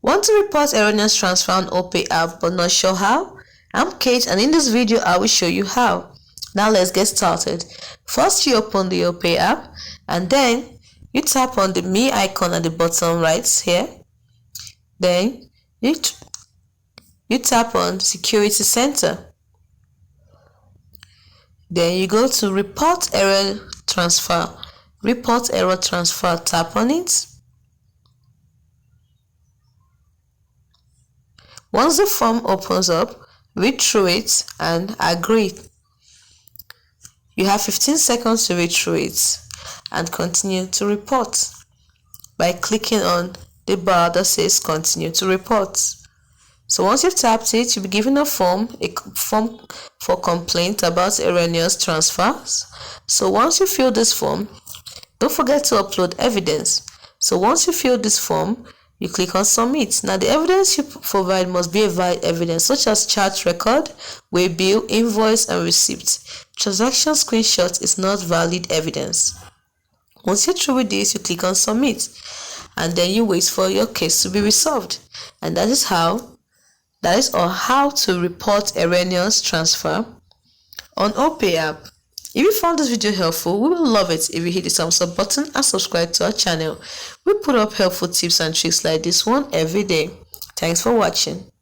Want to report erroneous transfer on Opay app but not sure how? I'm Kate, and in this video I will show you how. Now let's get started. First, you open the Opay app and then you tap on the Me icon at the bottom right here. Then you tap on Security Center. Then you go to Report Error Transfer. Report Error Transfer, tap on it. Once the form opens up, read through it and agree. You have 15 seconds to read through it and continue to report by clicking on the bar that says continue to report. So once you've tapped it, you'll be given a form for complaint about erroneous transfers. So once you fill this form, don't forget to upload evidence. So once you fill this form, you click on submit. Now the evidence you provide must be a valid evidence such as chat record, waybill, invoice and receipt. Transaction screenshot is not valid evidence. Once you're through with this, you click on submit and then you wait for your case to be resolved. And that is how to report erroneous transfer on Opay app. If you found this video helpful, we will love it if you hit the thumbs up button and subscribe to our channel. We put up helpful tips and tricks like this one every day. Thanks for watching.